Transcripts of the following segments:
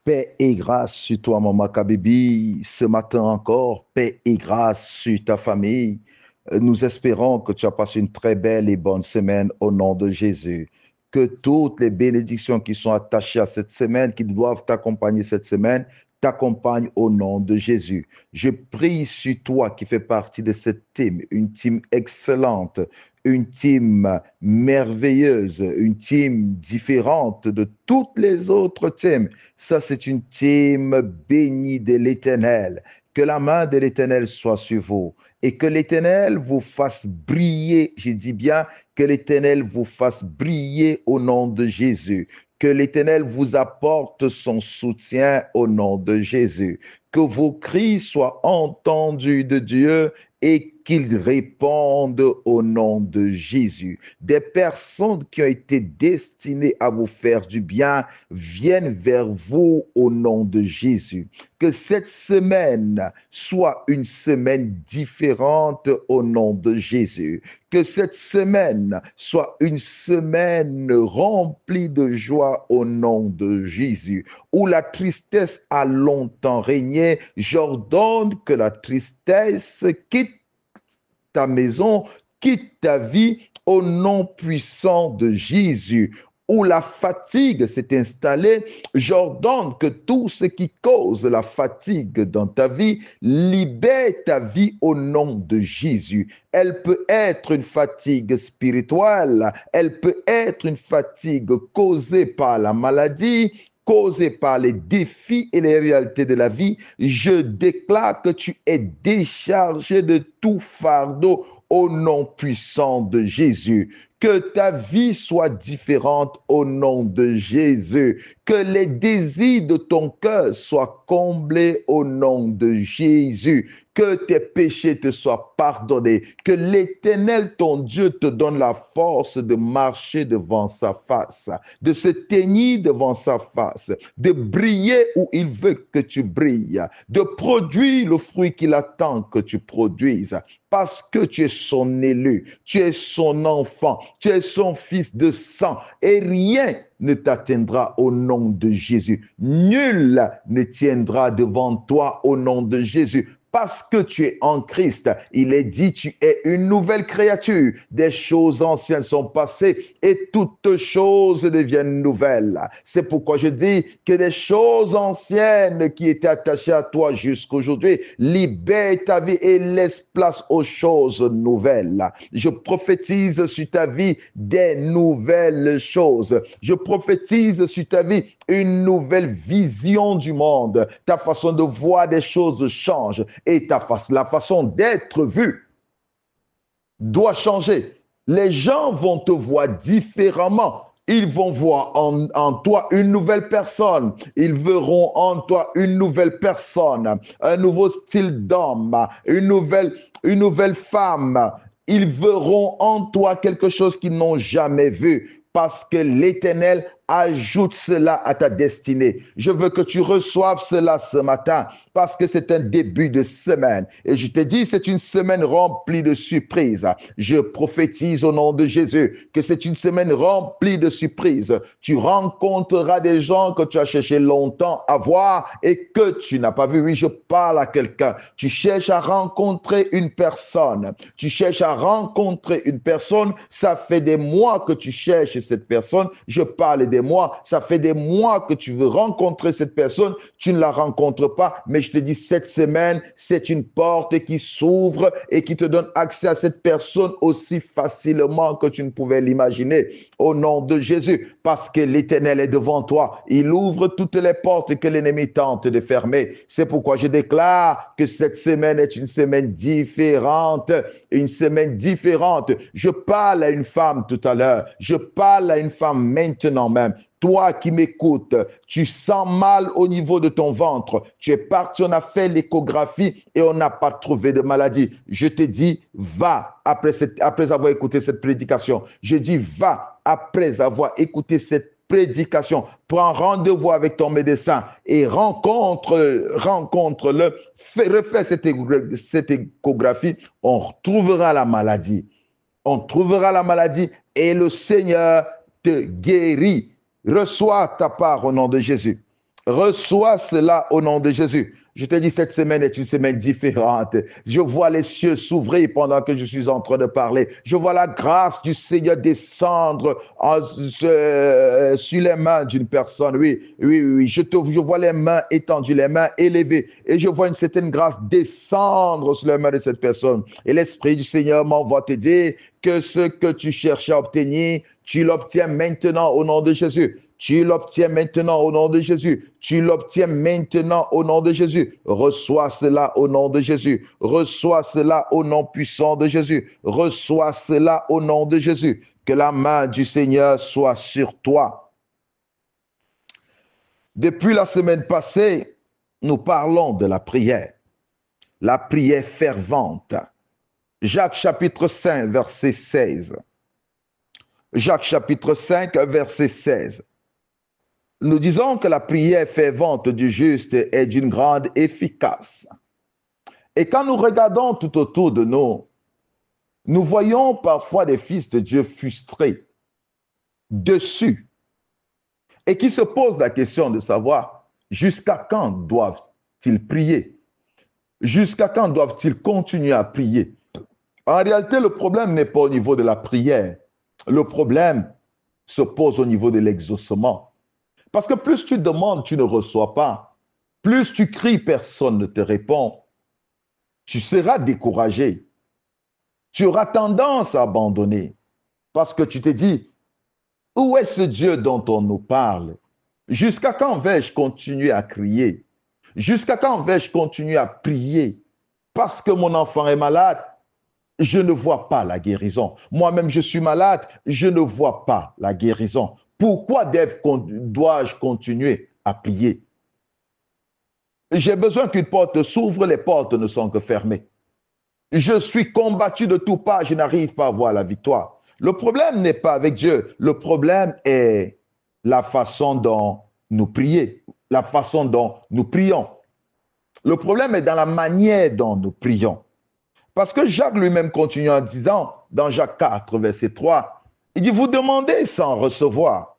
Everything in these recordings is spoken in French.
Paix et grâce sur toi, Maman Kabibi, ce matin encore. Paix et grâce sur ta famille. Nous espérons que tu as passé une très belle et bonne semaine au nom de Jésus. Que toutes les bénédictions qui sont attachées à cette semaine, qui doivent t'accompagner cette semaine, t'accompagnent au nom de Jésus. Je prie sur toi qui fais partie de cette team, une team excellente, une team merveilleuse, une team différente de toutes les autres teams. Ça, c'est une team bénie de l'Éternel. Que la main de l'Éternel soit sur vous et que l'Éternel vous fasse briller, je dis bien, que l'Éternel vous fasse briller au nom de Jésus. Que l'Éternel vous apporte son soutien au nom de Jésus. Que vos cris soient entendus de Dieu et qu'ils répondent au nom de Jésus. Des personnes qui ont été destinées à vous faire du bien viennent vers vous au nom de Jésus. Que cette semaine soit une semaine différente au nom de Jésus. Que cette semaine soit une semaine remplie de joie au nom de Jésus. Où la tristesse a longtemps régné, j'ordonne que la tristesse quitte ta maison, quitte ta vie au nom puissant de Jésus. Où la fatigue s'est installée, j'ordonne que tout ce qui cause la fatigue dans ta vie libère ta vie au nom de Jésus. Elle peut être une fatigue spirituelle, elle peut être une fatigue causée par la maladie, causée par les défis et les réalités de la vie. Je déclare que tu es déchargé de tout fardeau au nom puissant de Jésus. Que ta vie soit différente au nom de Jésus. Que les désirs de ton cœur soient comblés au nom de Jésus. Que tes péchés te soient pardonnés. Que l'Éternel, ton Dieu, te donne la force de marcher devant sa face, de se tenir devant sa face, de briller où il veut que tu brilles, de produire le fruit qu'il attend que tu produises. Parce que tu es son élu, tu es son enfant, tu es son fils de sang, et rien ne t'atteindra au nom de Jésus. Nul ne tiendra devant toi au nom de Jésus. Parce que tu es en Christ, il est dit, tu es une nouvelle créature. Des choses anciennes sont passées et toutes choses deviennent nouvelles. C'est pourquoi je dis que des choses anciennes qui étaient attachées à toi jusqu'aujourd'hui, libère ta vie et laisse place aux choses nouvelles. Je prophétise sur ta vie des nouvelles choses. Je prophétise sur ta vie une nouvelle vision du monde. Ta façon de voir des choses change et la façon d'être vue doit changer. Les gens vont te voir différemment. Ils vont voir en toi une nouvelle personne. Ils verront en toi une nouvelle personne, un nouveau style d'homme, une nouvelle femme. Ils verront en toi quelque chose qu'ils n'ont jamais vu parce que l'Éternel ajoute cela à ta destinée. Je veux que tu reçoives cela ce matin parce que c'est un début de semaine. Et je te dis, c'est une semaine remplie de surprises. Je prophétise au nom de Jésus que c'est une semaine remplie de surprises. Tu rencontreras des gens que tu as cherché longtemps à voir et que tu n'as pas vu. Oui, je parle à quelqu'un. Tu cherches à rencontrer une personne. Tu cherches à rencontrer une personne. Ça fait des mois que tu cherches cette personne. Je parle des mois. Ça fait des mois que tu veux rencontrer cette personne. Tu ne la rencontres pas, mais je te dis, cette semaine, c'est une porte qui s'ouvre et qui te donne accès à cette personne aussi facilement que tu ne pouvais l'imaginer. Au nom de Jésus, parce que l'Éternel est devant toi. Il ouvre toutes les portes que l'ennemi tente de fermer. C'est pourquoi je déclare que cette semaine est une semaine différente. Une semaine différente. Je parle à une femme tout à l'heure. Je parle à une femme maintenant même. Toi qui m'écoutes, tu sens mal au niveau de ton ventre. Tu es parti, on a fait l'échographie et on n'a pas trouvé de maladie. Je te dis, va après avoir écouté cette prédication. Je dis, va après avoir écouté cette prédication. Prends rendez-vous avec ton médecin et rencontre-le. Refais cette échographie. On retrouvera la maladie. On trouvera la maladie et le Seigneur te guérit. Reçois ta part au nom de Jésus. Reçois cela au nom de Jésus. Je te dis, cette semaine est une semaine différente. Je vois les cieux s'ouvrir pendant que je suis en train de parler. Je vois la grâce du Seigneur descendre sur les mains d'une personne. Oui, oui, oui. Je vois les mains étendues, les mains élevées. Et je vois une certaine grâce descendre sur les mains de cette personne. Et l'Esprit du Seigneur m'envoie te dire que ce que tu cherches à obtenir, tu l'obtiens maintenant au nom de Jésus. Tu l'obtiens maintenant au nom de Jésus. Tu l'obtiens maintenant au nom de Jésus. Reçois cela au nom de Jésus. Reçois cela au nom puissant de Jésus. Reçois cela au nom de Jésus. Que la main du Seigneur soit sur toi. Depuis la semaine passée, nous parlons de la prière fervente. Jacques chapitre 5, verset 16. Jacques chapitre 5, verset 16. Nous disons que la prière fervente du juste est d'une grande efficace. Et quand nous regardons tout autour de nous, nous voyons parfois des fils de Dieu frustrés, déçus, et qui se posent la question de savoir jusqu'à quand doivent-ils prier? Jusqu'à quand doivent-ils continuer à prier? En réalité, le problème n'est pas au niveau de la prière. Le problème se pose au niveau de l'exaucement. Parce que plus tu demandes, tu ne reçois pas. Plus tu cries, personne ne te répond. Tu seras découragé. Tu auras tendance à abandonner. Parce que tu te dis, où est ce Dieu dont on nous parle? Jusqu'à quand vais-je continuer à crier? Jusqu'à quand vais-je continuer à prier? Parce que mon enfant est malade, je ne vois pas la guérison. Moi-même, je suis malade, je ne vois pas la guérison. Pourquoi dois-je continuer à prier? J'ai besoin qu'une porte s'ouvre, les portes ne sont que fermées. Je suis combattu de tous parts, je n'arrive pas à voir la victoire. Le problème n'est pas avec Dieu, le problème est la façon dont nous prions, la façon dont nous prions. Le problème est dans la manière dont nous prions. Parce que Jacques lui-même continue en disant, dans Jacques 4, verset 3, il dit, vous demandez sans recevoir.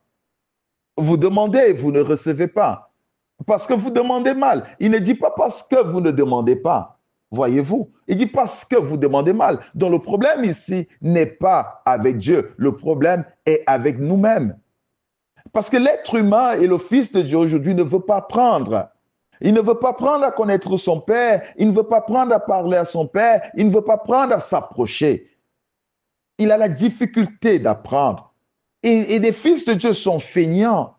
Vous demandez et vous ne recevez pas. Parce que vous demandez mal. Il ne dit pas parce que vous ne demandez pas. Voyez-vous? Il dit parce que vous demandez mal. Donc le problème ici n'est pas avec Dieu. Le problème est avec nous-mêmes. Parce que l'être humain et le Fils de Dieu aujourd'hui ne veut pas prendre. Il ne veut pas prendre à connaître son Père. Il ne veut pas prendre à parler à son Père. Il ne veut pas prendre à s'approcher. Il a la difficulté d'apprendre. Et les fils de Dieu sont feignants.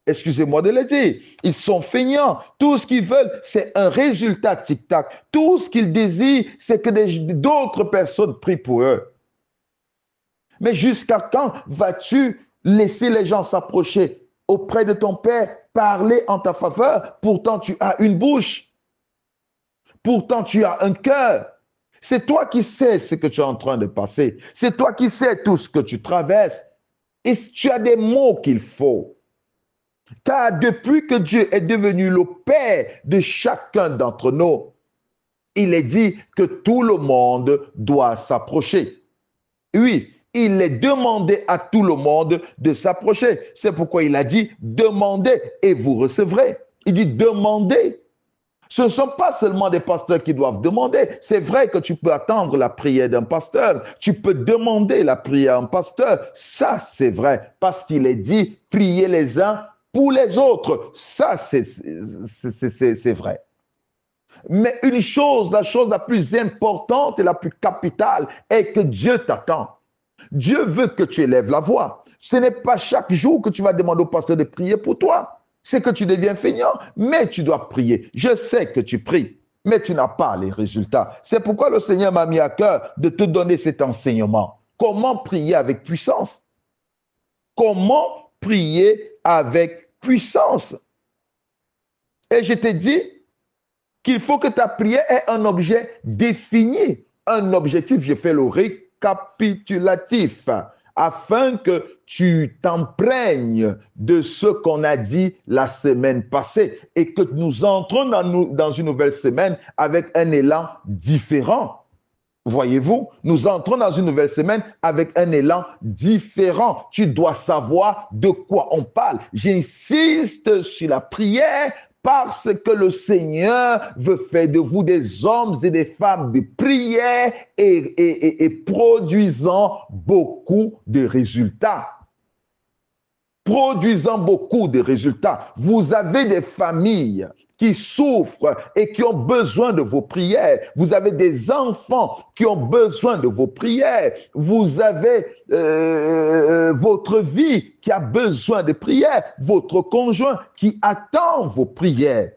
Excusez-moi de le dire. Ils sont feignants. Tout ce qu'ils veulent, c'est un résultat tic-tac. Tout ce qu'ils désirent, c'est que d'autres personnes prient pour eux. Mais jusqu'à quand vas-tu laisser les gens s'approcher auprès de ton Père, parler en ta faveur? Pourtant, tu as une bouche. Pourtant, tu as un cœur. C'est toi qui sais ce que tu es en train de passer. C'est toi qui sais tout ce que tu traverses. Et tu as des mots qu'il faut. Car depuis que Dieu est devenu le Père de chacun d'entre nous, il est dit que tout le monde doit s'approcher. Oui, il est demandé à tout le monde de s'approcher. C'est pourquoi il a dit, demandez et vous recevrez. Il dit, demandez. Ce ne sont pas seulement des pasteurs qui doivent demander. C'est vrai que tu peux attendre la prière d'un pasteur. Tu peux demander la prière à un pasteur. Ça, c'est vrai. Parce qu'il est dit, priez les uns pour les autres. Ça, c'est vrai. Mais une chose, la chose la plus importante et la plus capitale est que Dieu t'attend. Dieu veut que tu élèves la voix. Ce n'est pas chaque jour que tu vas demander au pasteur de prier pour toi. C'est que tu deviens feignant, mais tu dois prier. Je sais que tu pries, mais tu n'as pas les résultats. C'est pourquoi le Seigneur m'a mis à cœur de te donner cet enseignement. Comment prier avec puissance? Comment prier avec puissance? Et je t'ai dit qu'il faut que ta prière ait un objet défini, un objectif. Je fais le récapitulatif afin que tu t'imprègnes de ce qu'on a dit la semaine passée et que nous entrons dans une nouvelle semaine avec un élan différent. Voyez-vous, nous entrons dans une nouvelle semaine avec un élan différent. Tu dois savoir de quoi on parle. J'insiste sur la prière parce que le Seigneur veut faire de vous des hommes et des femmes de prière et produisant beaucoup de résultats. Produisant beaucoup de résultats. Vous avez des familles qui souffrent et qui ont besoin de vos prières. Vous avez des enfants qui ont besoin de vos prières. Vous avez votre vie qui a besoin de prières. Votre conjoint qui attend vos prières.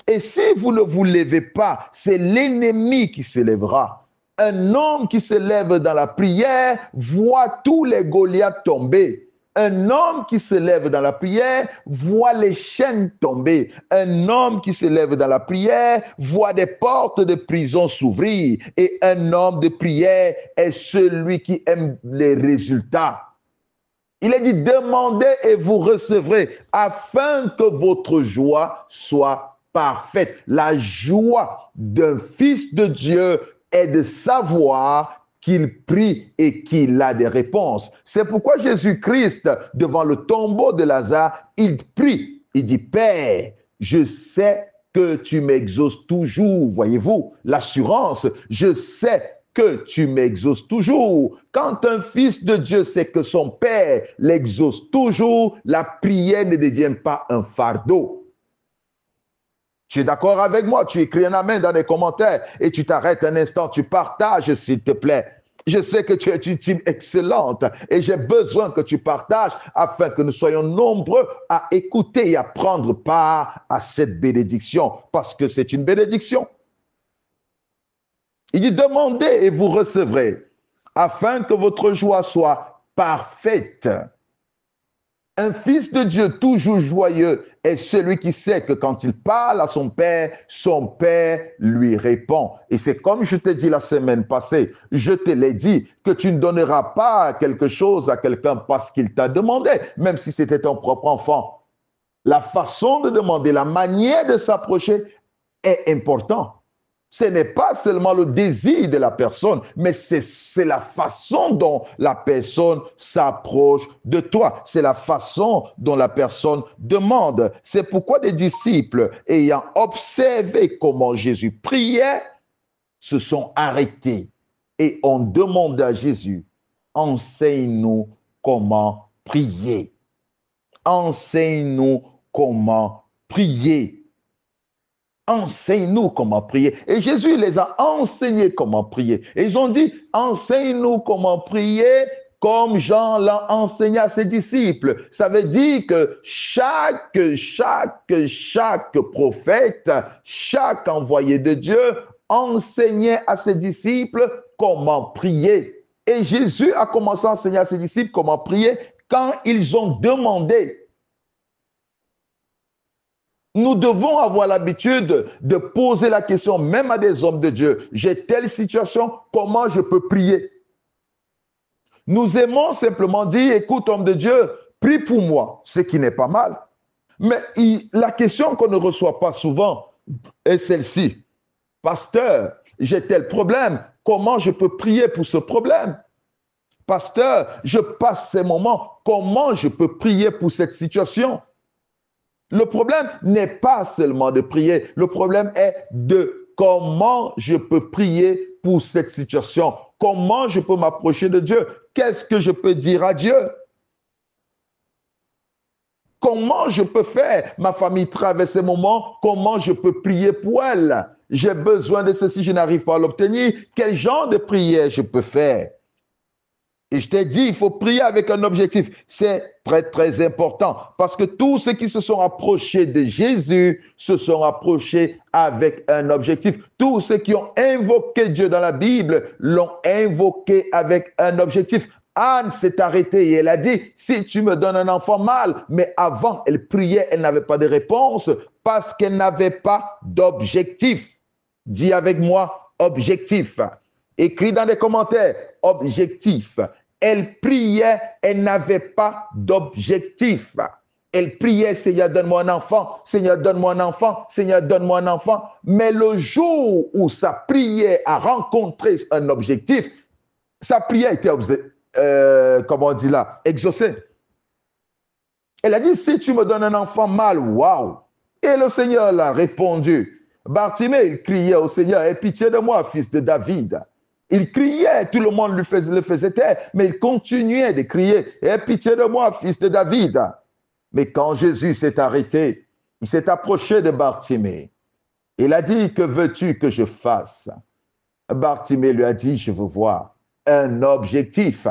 Et si vous ne vous levez pas, c'est l'ennemi qui se lèvera. Un homme qui se lève dans la prière voit tous les Goliaths tomber. Un homme qui se lève dans la prière voit les chaînes tomber. Un homme qui se lève dans la prière voit des portes de prison s'ouvrir. Et un homme de prière est celui qui aime les résultats. Il est dit, demandez et vous recevrez afin que votre joie soit parfaite. La joie d'un fils de Dieu est de savoir qu'il prie et qu'il a des réponses. C'est pourquoi Jésus-Christ, devant le tombeau de Lazare, il prie. Il dit, Père, je sais que tu m'exauces toujours. Voyez-vous, l'assurance, je sais que tu m'exauces toujours. Quand un fils de Dieu sait que son Père l'exauce toujours, la prière ne devient pas un fardeau. Tu es d'accord avec moi? Tu écris un amen dans les commentaires et tu t'arrêtes un instant, tu partages s'il te plaît. Je sais que tu es une team excellente et j'ai besoin que tu partages afin que nous soyons nombreux à écouter et à prendre part à cette bénédiction parce que c'est une bénédiction. Il dit, demandez et vous recevrez afin que votre joie soit parfaite. Un fils de Dieu toujours joyeux est celui qui sait que quand il parle à son Père lui répond. Et c'est comme je t'ai dit la semaine passée, je te l'ai dit, que tu ne donneras pas quelque chose à quelqu'un parce qu'il t'a demandé, même si c'était ton propre enfant. La façon de demander, la manière de s'approcher est importante. Ce n'est pas seulement le désir de la personne, mais c'est la façon dont la personne s'approche de toi. C'est la façon dont la personne demande. C'est pourquoi les disciples, ayant observé comment Jésus priait, se sont arrêtés et ont demandé à Jésus, enseigne-nous comment prier. Enseigne-nous comment prier. Enseigne-nous comment prier. Et Jésus les a enseignés comment prier. Et ils ont dit, enseigne-nous comment prier comme Jean l'a enseigné à ses disciples. Ça veut dire que chaque prophète, chaque envoyé de Dieu enseignait à ses disciples comment prier. Et Jésus a commencé à enseigner à ses disciples comment prier quand ils ont demandé. Nous devons avoir l'habitude de poser la question, même à des hommes de Dieu. J'ai telle situation, comment je peux prier? Nous aimons simplement dire, écoute, homme de Dieu, prie pour moi, ce qui n'est pas mal. Mais la question qu'on ne reçoit pas souvent est celle-ci. Pasteur, j'ai tel problème, comment je peux prier pour ce problème? Pasteur, je passe ces moments, comment je peux prier pour cette situation? Le problème n'est pas seulement de prier, le problème est de comment je peux prier pour cette situation, comment je peux m'approcher de Dieu, qu'est-ce que je peux dire à Dieu, comment je peux faire, ma famille traverse ces moments, comment je peux prier pour elle, j'ai besoin de ceci, je n'arrive pas à l'obtenir, quel genre de prière je peux faire? Et je t'ai dit, il faut prier avec un objectif. C'est très, très important. Parce que tous ceux qui se sont approchés de Jésus se sont approchés avec un objectif. Tous ceux qui ont invoqué Dieu dans la Bible l'ont invoqué avec un objectif. Anne s'est arrêtée et elle a dit, si tu me donnes un enfant mâle, mais avant, elle priait, elle n'avait pas de réponse parce qu'elle n'avait pas d'objectif. Dis avec moi, objectif. Écris dans les commentaires, objectif. Elle priait, elle n'avait pas d'objectif. Elle priait, Seigneur, donne-moi un enfant, Seigneur, donne-moi un enfant, Seigneur, donne-moi un enfant. Mais le jour où sa prière a rencontré un objectif, sa prière était, comment on dit là, exaucée. Elle a dit, si tu me donnes un enfant mâle, waouh. Et le Seigneur l'a répondu. Bartimée, il criait au Seigneur, aie pitié de moi, fils de David. Il criait, tout le monde le faisait taire, mais il continuait de crier, aie pitié de moi, fils de David. Mais quand Jésus s'est arrêté, il s'est approché de Bartimée. Il a dit, que veux-tu que je fasse? Bartimée lui a dit, je veux voir un objectif.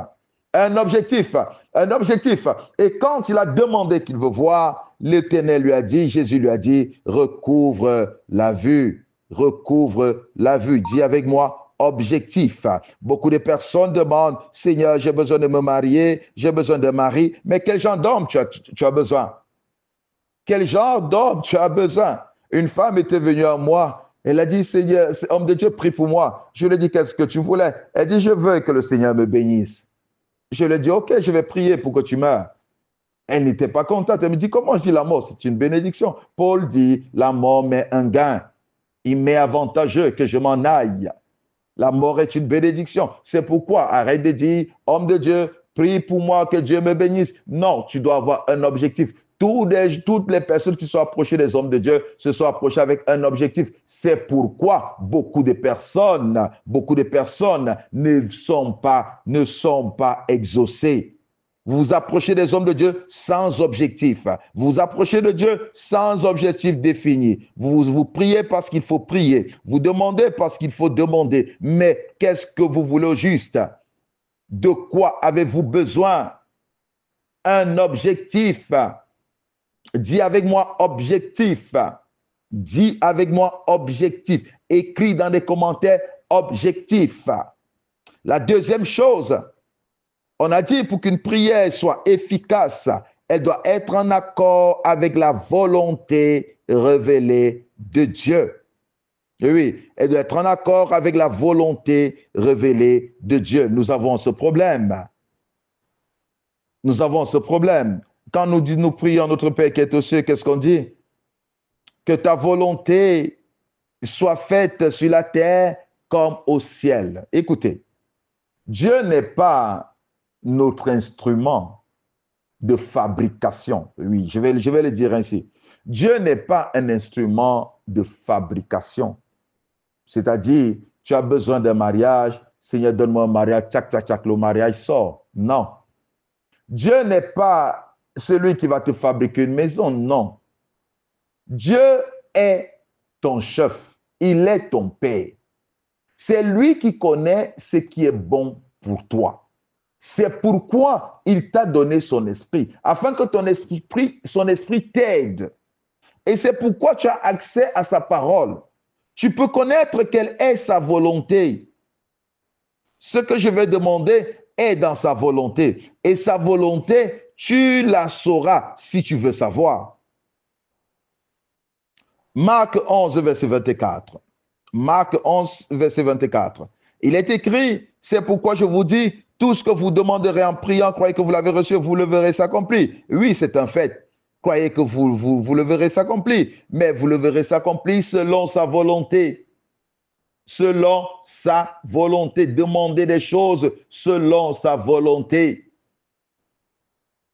Un objectif, un objectif. Et quand il a demandé qu'il veut voir, l'Éternel lui a dit, Jésus lui a dit, recouvre la vue, recouvre la vue. Dis avec moi, objectif. Beaucoup de personnes demandent, Seigneur, j'ai besoin de me marier, j'ai besoin de mari, mais quel genre d'homme tu as besoin? Quel genre d'homme tu as besoin? Une femme était venue à moi, elle a dit, Seigneur, homme de Dieu, prie pour moi. Je lui ai dit, qu'est-ce que tu voulais? Elle dit, je veux que le Seigneur me bénisse. Je lui ai dit, ok, je vais prier pour que tu meurs. Elle n'était pas contente. Elle me dit, comment je dis la mort? C'est une bénédiction. Paul dit, la mort met un gain. Il m'est avantageux que je m'en aille. La mort est une bénédiction. C'est pourquoi arrête de dire, homme de Dieu, prie pour moi que Dieu me bénisse. Non, tu dois avoir un objectif. Toutes les personnes qui sont approchées des hommes de Dieu se sont approchées avec un objectif. C'est pourquoi beaucoup de personnes ne sont pas exaucées. Vous vous approchez des hommes de Dieu sans objectif. Vous vous approchez de Dieu sans objectif défini. Vous priez parce qu'il faut prier. Vous demandez parce qu'il faut demander. Mais qu'est-ce que vous voulez au juste? De quoi avez-vous besoin? Un objectif. Dis avec moi objectif. Dis avec moi objectif. Écris dans les commentaires objectif. La deuxième chose, on a dit pour qu'une prière soit efficace, elle doit être en accord avec la volonté révélée de Dieu. Oui, elle doit être en accord avec la volonté révélée de Dieu. Nous avons ce problème. Nous avons ce problème. Quand nous prions notre Père qui est aux cieux, qu'est-ce qu'on dit? Que ta volonté soit faite sur la terre comme au ciel. Écoutez, Dieu n'est pas notre instrument de fabrication. Oui, je vais le dire ainsi. Dieu n'est pas un instrument de fabrication. C'est-à-dire, tu as besoin d'un mariage, Seigneur, donne-moi un mariage, tchac, tchac, tchac, le mariage sort. Non. Dieu n'est pas celui qui va te fabriquer une maison, non. Dieu est ton chef, il est ton père. C'est lui qui connaît ce qui est bon pour toi. C'est pourquoi il t'a donné son esprit, afin que son esprit t'aide. Et c'est pourquoi tu as accès à sa parole. Tu peux connaître quelle est sa volonté. Ce que je vais demander est dans sa volonté. Et sa volonté, tu la sauras si tu veux savoir. Marc 11, verset 24. Marc 11, verset 24. Il est écrit, c'est pourquoi je vous dis, tout ce que vous demanderez en priant, croyez que vous l'avez reçu, vous le verrez s'accomplir. Oui, c'est un fait. Croyez que vous le verrez s'accomplir. Mais vous le verrez s'accomplir selon sa volonté. Selon sa volonté. Demandez des choses selon sa volonté.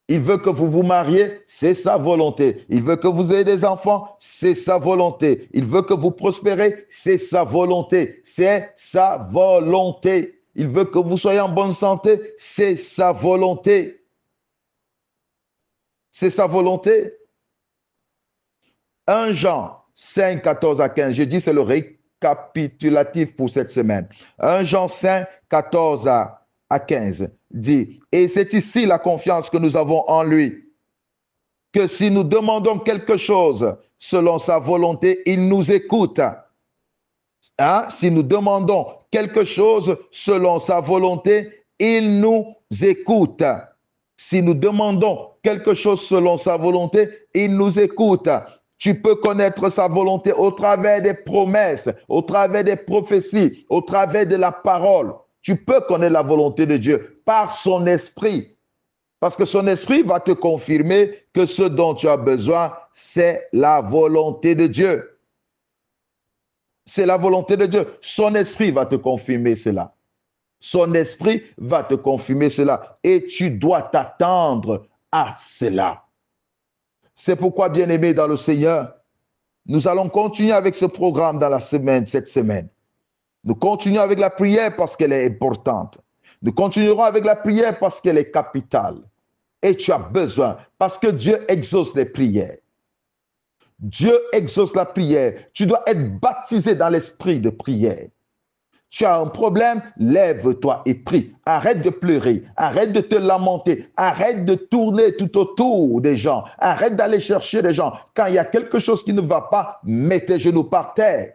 Il veut que vous vous mariez, c'est sa volonté. Il veut que vous ayez des enfants, c'est sa volonté. Il veut que vous prospérez, c'est sa volonté. C'est sa volonté. Il veut que vous soyez en bonne santé, c'est sa volonté. C'est sa volonté. 1 Jean 5, 14 à 15. Je dis c'est le récapitulatif pour cette semaine. 1 Jean 5, 14 à 15 dit, et c'est ici la confiance que nous avons en lui, que si nous demandons quelque chose selon sa volonté, il nous écoute. Hein? Si nous demandons quelque chose selon sa volonté, il nous écoute. Si nous demandons quelque chose selon sa volonté, il nous écoute. Tu peux connaître sa volonté au travers des promesses, au travers des prophéties, au travers de la parole. Tu peux connaître la volonté de Dieu par son esprit. Parce que son esprit va te confirmer que ce dont tu as besoin, c'est la volonté de Dieu. C'est la volonté de Dieu. Son esprit va te confirmer cela. Son esprit va te confirmer cela. Et tu dois t'attendre à cela. C'est pourquoi, bien-aimé dans le Seigneur, nous allons continuer avec ce programme dans la semaine, cette semaine. Nous continuons avec la prière parce qu'elle est importante. Nous continuerons avec la prière parce qu'elle est capitale. Et tu as besoin, parce que Dieu exauce les prières. Dieu exauce la prière. Tu dois être baptisé dans l'esprit de prière. Tu as un problème, lève-toi et prie. Arrête de pleurer, arrête de te lamenter, arrête de tourner tout autour des gens, arrête d'aller chercher des gens. Quand il y a quelque chose qui ne va pas, mets tes genoux par terre.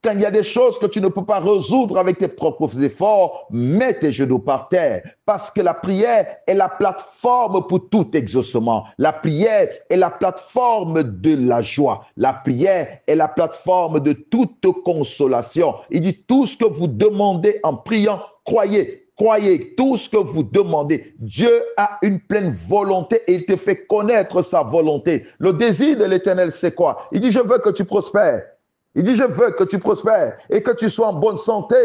Quand il y a des choses que tu ne peux pas résoudre avec tes propres efforts, mets tes genoux par terre. Parce que la prière est la plateforme pour tout exaucement. La prière est la plateforme de la joie. La prière est la plateforme de toute consolation. Il dit tout ce que vous demandez en priant, croyez. Croyez tout ce que vous demandez. Dieu a une pleine volonté et il te fait connaître sa volonté. Le désir de l'Éternel, c'est quoi? Il dit, je veux que tu prospères. Il dit, je veux que tu prospères et que tu sois en bonne santé.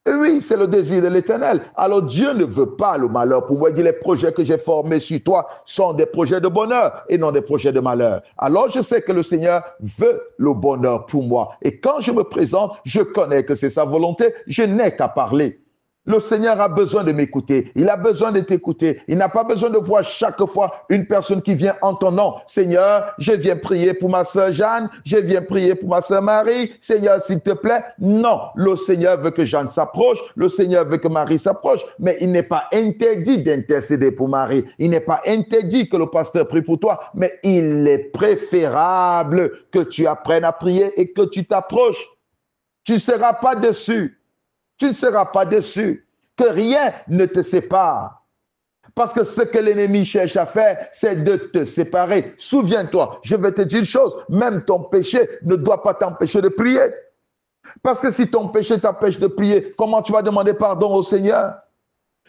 Et oui, c'est le désir de l'Éternel. Alors Dieu ne veut pas le malheur pour moi. Il dit, les projets que j'ai formés sur toi sont des projets de bonheur et non des projets de malheur. Alors je sais que le Seigneur veut le bonheur pour moi. Et quand je me présente, je connais que c'est sa volonté. Je n'ai qu'à parler. Le Seigneur a besoin de m'écouter. Il a besoin de t'écouter. Il n'a pas besoin de voir chaque fois une personne qui vient en ton nom. Seigneur, je viens prier pour ma sœur Jeanne. Je viens prier pour ma sœur Marie. Seigneur, s'il te plaît. Non, le Seigneur veut que Jeanne s'approche. Le Seigneur veut que Marie s'approche. Mais il n'est pas interdit d'intercéder pour Marie. Il n'est pas interdit que le pasteur prie pour toi. Mais il est préférable que tu apprennes à prier et que tu t'approches. Tu ne seras pas déçu. Tu ne seras pas déçu, que rien ne te sépare. Parce que ce que l'ennemi cherche à faire, c'est de te séparer. Souviens-toi, je vais te dire une chose, même ton péché ne doit pas t'empêcher de prier. Parce que si ton péché t'empêche de prier, comment tu vas demander pardon au Seigneur?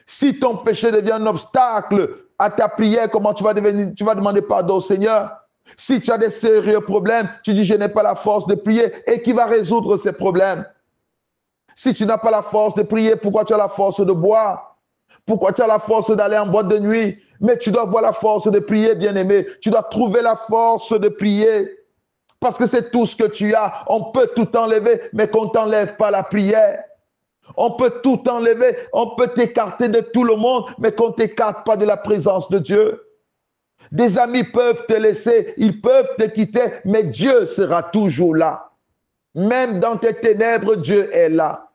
Si ton péché devient un obstacle à ta prière, comment tu vas demander pardon au Seigneur? Si tu as des sérieux problèmes, tu dis je n'ai pas la force de prier, et qui va résoudre ces problèmes? Si tu n'as pas la force de prier, pourquoi tu as la force de boire? Pourquoi tu as la force d'aller en boîte de nuit? Mais tu dois avoir la force de prier, bien-aimé. Tu dois trouver la force de prier. Parce que c'est tout ce que tu as. On peut tout enlever, mais qu'on ne t'enlève pas la prière. On peut tout enlever, on peut t'écarter de tout le monde, mais qu'on ne t'écarte pas de la présence de Dieu. Des amis peuvent te laisser, ils peuvent te quitter, mais Dieu sera toujours là. Même dans tes ténèbres, Dieu est là.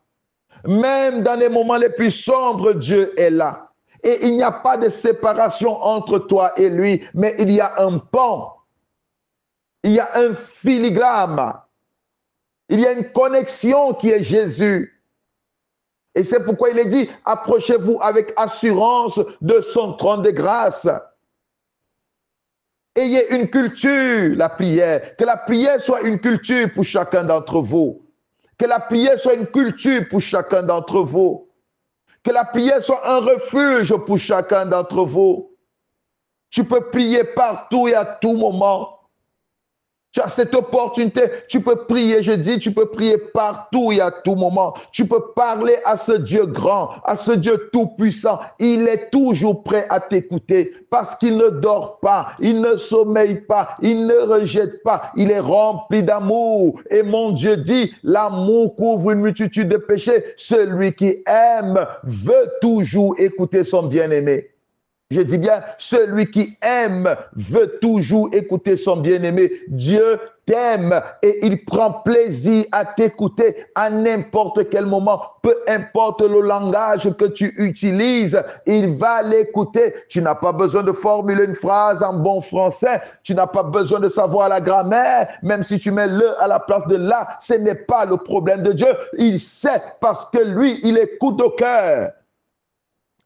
Même dans les moments les plus sombres, Dieu est là. Et il n'y a pas de séparation entre toi et lui, mais il y a un pont. Il y a un filigrane. Il y a une connexion qui est Jésus. Et c'est pourquoi il est dit, approchez-vous avec assurance de son trône de grâce. Ayez une culture, la prière. Que la prière soit une culture pour chacun d'entre vous. Que la prière soit une culture pour chacun d'entre vous. Que la prière soit un refuge pour chacun d'entre vous. Tu peux prier partout et à tout moment. Tu as cette opportunité, tu peux prier, je dis, tu peux prier partout et à tout moment. Tu peux parler à ce Dieu grand, à ce Dieu tout-puissant. Il est toujours prêt à t'écouter parce qu'il ne dort pas, il ne sommeille pas, il ne rejette pas. Il est rempli d'amour. Et mon Dieu dit, l'amour couvre une multitude de péchés. Celui qui aime veut toujours écouter son bien-aimé. Je dis bien, celui qui aime veut toujours écouter son bien-aimé. Dieu t'aime et il prend plaisir à t'écouter à n'importe quel moment. Peu importe le langage que tu utilises, il va l'écouter. Tu n'as pas besoin de formuler une phrase en bon français. Tu n'as pas besoin de savoir la grammaire. Même si tu mets le à la place de la, ce n'est pas le problème de Dieu. Il sait parce que lui, il écoute au cœur.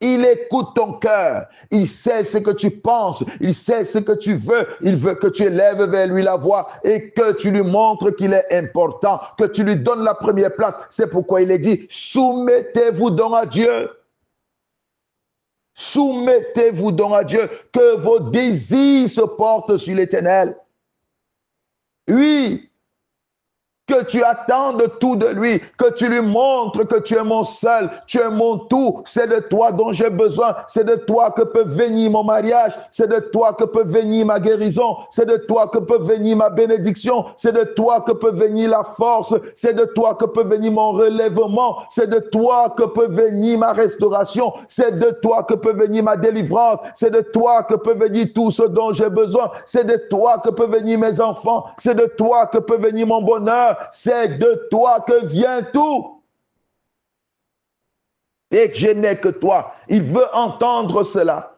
Il écoute ton cœur. Il sait ce que tu penses. Il sait ce que tu veux. Il veut que tu élèves vers lui la voix et que tu lui montres qu'il est important, que tu lui donnes la première place. C'est pourquoi il est dit, soumettez-vous donc à Dieu. Soumettez-vous donc à Dieu, que vos désirs se portent sur l'Éternel. Oui, que tu attendes tout de lui, que tu lui montres que tu es mon seul, tu es mon tout, c'est de toi dont j'ai besoin, c'est de toi que peut venir mon mariage, c'est de toi que peut venir ma guérison, c'est de toi que peut venir ma bénédiction, c'est de toi que peut venir la force, c'est de toi que peut venir mon relèvement, c'est de toi que peut venir ma restauration, c'est de toi que peut venir ma délivrance, c'est de toi que peut venir tout ce dont j'ai besoin, c'est de toi que peut venir mes enfants, c'est de toi que peut venir mon bonheur, c'est de toi que vient tout. Et que je n'ai que toi. Il veut entendre cela.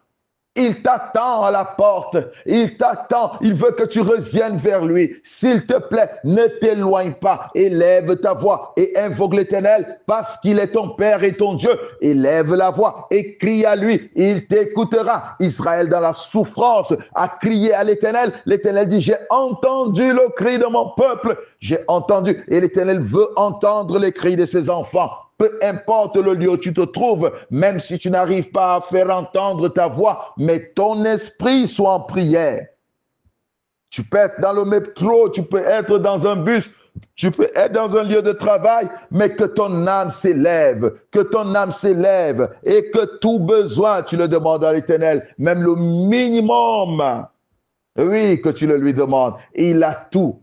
Il t'attend à la porte. Il t'attend. Il veut que tu reviennes vers lui. S'il te plaît, ne t'éloigne pas. Élève ta voix et invoque l'Éternel parce qu'il est ton Père et ton Dieu. Élève la voix et crie à lui. Il t'écoutera. Israël, dans la souffrance, a crié à l'Éternel. L'Éternel dit, j'ai entendu le cri de mon peuple. J'ai entendu. Et l'Éternel veut entendre les cris de ses enfants. Peu importe le lieu où tu te trouves, même si tu n'arrives pas à faire entendre ta voix, mais ton esprit soit en prière. Tu peux être dans le métro, tu peux être dans un bus, tu peux être dans un lieu de travail, mais que ton âme s'élève, et que tout besoin, tu le demandes à l'Éternel, même le minimum, oui, que tu le lui demandes. Il a tout.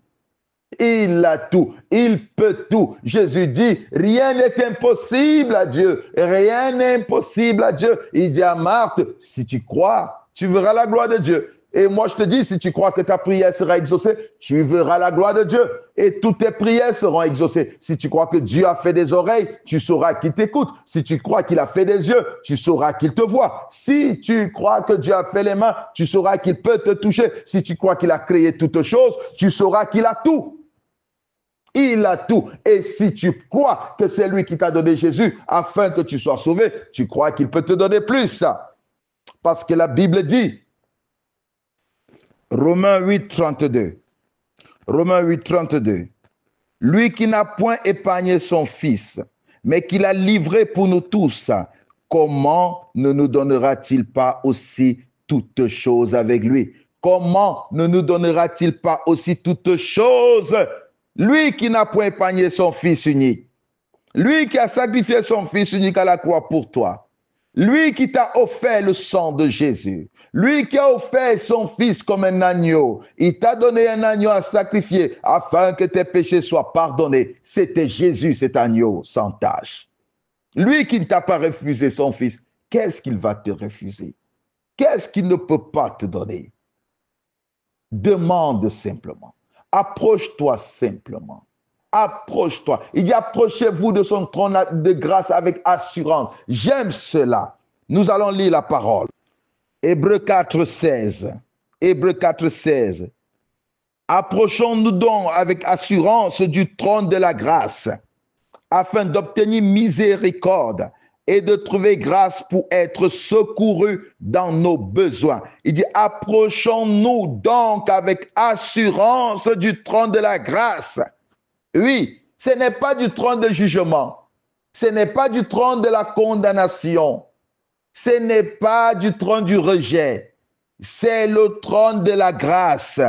Il a tout, il peut tout. Jésus dit, rien n'est impossible à Dieu. Rien n'est impossible à Dieu. Il dit à Marthe, si tu crois, tu verras la gloire de Dieu. Et moi, je te dis, si tu crois que ta prière sera exaucée, tu verras la gloire de Dieu. Et toutes tes prières seront exaucées. Si tu crois que Dieu a fait des oreilles, tu sauras qu'il t'écoute. Si tu crois qu'il a fait des yeux, tu sauras qu'il te voit. Si tu crois que Dieu a fait les mains, tu sauras qu'il peut te toucher. Si tu crois qu'il a créé toutes choses, tu sauras qu'il a tout. Il a tout. Et si tu crois que c'est lui qui t'a donné Jésus afin que tu sois sauvé, tu crois qu'il peut te donner plus. Parce que la Bible dit, Romains 8, 32, Romains 8, 32, lui qui n'a point épargné son Fils, mais qui l'a livré pour nous tous, comment ne nous donnera-t-il pas aussi toutes choses avec lui? Comment ne nous donnera-t-il pas aussi toutes choses? Lui qui n'a point épargné son Fils unique, lui qui a sacrifié son Fils unique à la croix pour toi, lui qui t'a offert le sang de Jésus, lui qui a offert son Fils comme un agneau, il t'a donné un agneau à sacrifier afin que tes péchés soient pardonnés. C'était Jésus, cet agneau sans tache. Lui qui ne t'a pas refusé son Fils, qu'est-ce qu'il va te refuser? Qu'est-ce qu'il ne peut pas te donner? Demande simplement. Approche-toi simplement. Approche-toi. Il dit approchez-vous de son trône de grâce avec assurance. J'aime cela. Nous allons lire la parole. Hébreux 4, 16. Hébreux 4, 16. Approchons-nous donc avec assurance du trône de la grâce, afin d'obtenir miséricorde et de trouver grâce pour être secourus dans nos besoins. Il dit, approchons-nous donc avec assurance du trône de la grâce. Oui, ce n'est pas du trône de jugement. Ce n'est pas du trône de la condamnation. Ce n'est pas du trône du rejet. C'est le trône de la grâce.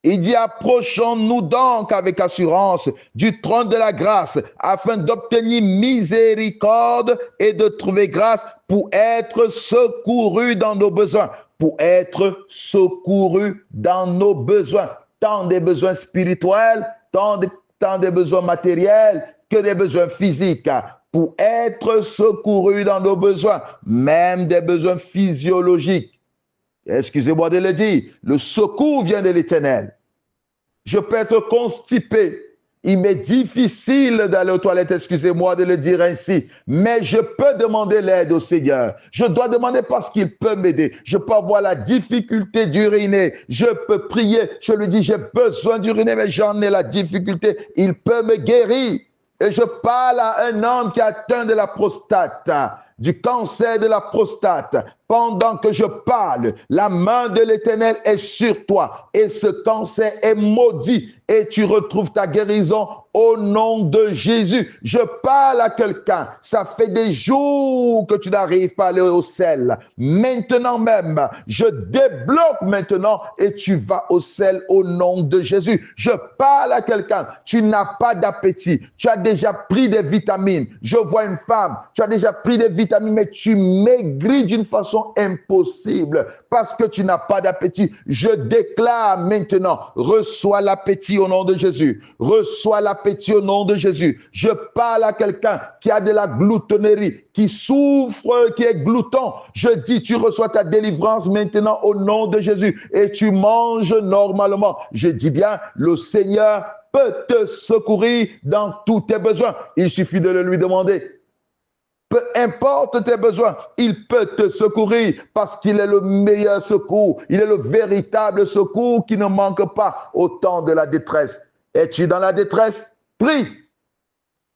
Il dit, approchons-nous donc avec assurance du trône de la grâce afin d'obtenir miséricorde et de trouver grâce pour être secourus dans nos besoins. Pour être secourus dans nos besoins. Tant des besoins spirituels, tant des besoins matériels que des besoins physiques. Pour être secourus dans nos besoins, même des besoins physiologiques. Excusez-moi de le dire, le secours vient de l'Éternel. Je peux être constipé. Il m'est difficile d'aller aux toilettes, excusez-moi de le dire ainsi, mais je peux demander l'aide au Seigneur. Je dois demander parce qu'il peut m'aider. Je peux avoir la difficulté d'uriner. Je peux prier. Je lui dis, j'ai besoin d'uriner, mais j'en ai la difficulté. Il peut me guérir. Et je parle à un homme qui est atteint de la prostate, du cancer de la prostate. pendant que je parle, la main de l'Éternel est sur toi et ce cancer est maudit et tu retrouves ta guérison au nom de Jésus. Je parle à quelqu'un, ça fait des jours que tu n'arrives pas à aller au sel. Maintenant même, je débloque maintenant et tu vas au sel au nom de Jésus. Je parle à quelqu'un, tu n'as pas d'appétit, tu as déjà pris des vitamines. Je vois une femme, tu as déjà pris des vitamines, mais tu maigris d'une façon impossible parce que tu n'as pas d'appétit. Je déclare maintenant, reçois l'appétit au nom de Jésus. Reçois l'appétit au nom de Jésus. Je parle à quelqu'un qui a de la gloutonnerie, qui souffre, qui est glouton. Je dis, tu reçois ta délivrance maintenant au nom de Jésus et tu manges normalement. Je dis bien, le Seigneur peut te secourir dans tous tes besoins. Il suffit de le lui demander. Peu importe tes besoins, il peut te secourir parce qu'il est le meilleur secours. Il est le véritable secours qui ne manque pas au temps de la détresse. Es-tu dans la détresse? Prie.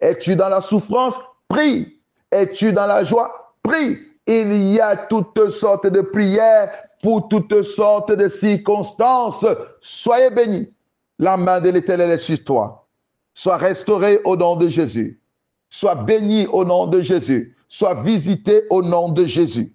Es-tu dans la souffrance? Prie. Es-tu dans la joie? Prie. Il y a toutes sortes de prières pour toutes sortes de circonstances. Soyez bénis. La main de l'Éternel est sur toi. Sois restauré au nom de Jésus. Sois béni au nom de Jésus. Sois visité au nom de Jésus.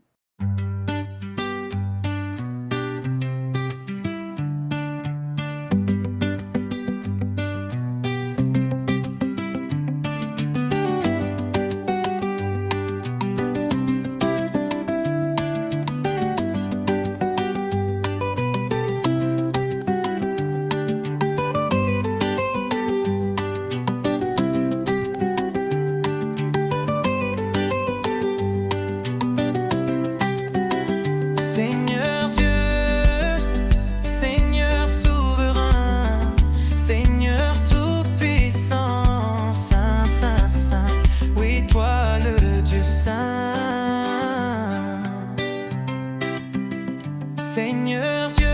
Seigneur Dieu,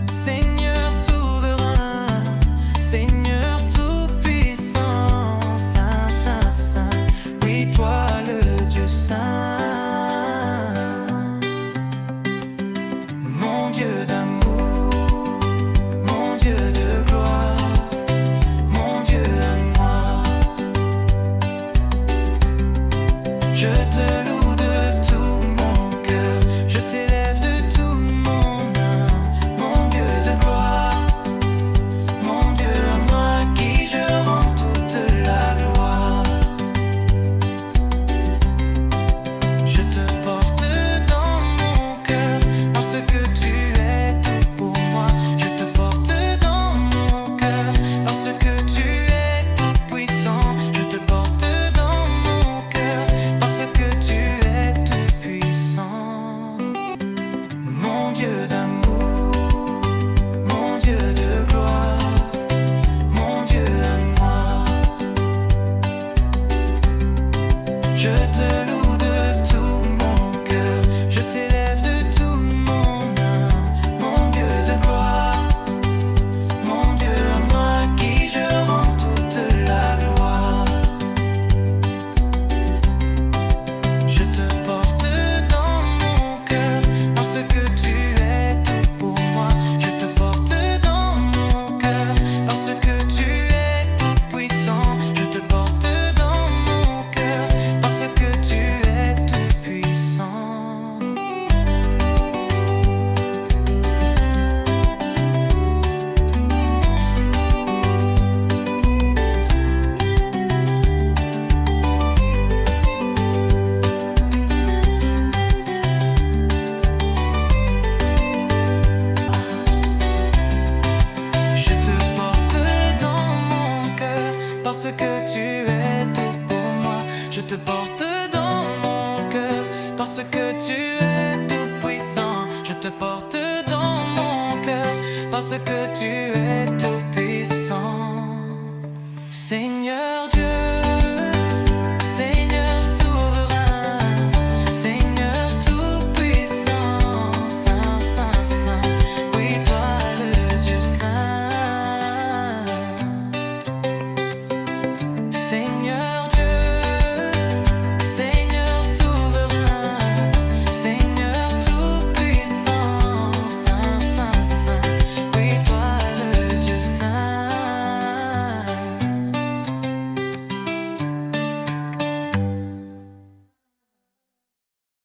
Seigneur souverain, Seigneur tout-puissant, Saint, Saint, Saint, oui toi le Dieu saint, mon Dieu d'amour, mon Dieu de gloire, mon Dieu à moi, je te loue. Je te loue de tout mon cœur, je t'élève de tout mon âme, mon Dieu de gloire, mon Dieu à moi qui je rends toute la gloire. Je te porte dans mon cœur parce que tu es tout pour moi. Je te porte dans mon cœur parce que tu es tout puissant. Je te porte dans mon cœur parce que tu es tout puissant. Je te porte dans mon cœur parce que tu es tout pour moi. Je te porte dans mon cœur parce que tu es tout puissant. Je te porte dans mon cœur parce que tu es tout puissant. Seigneur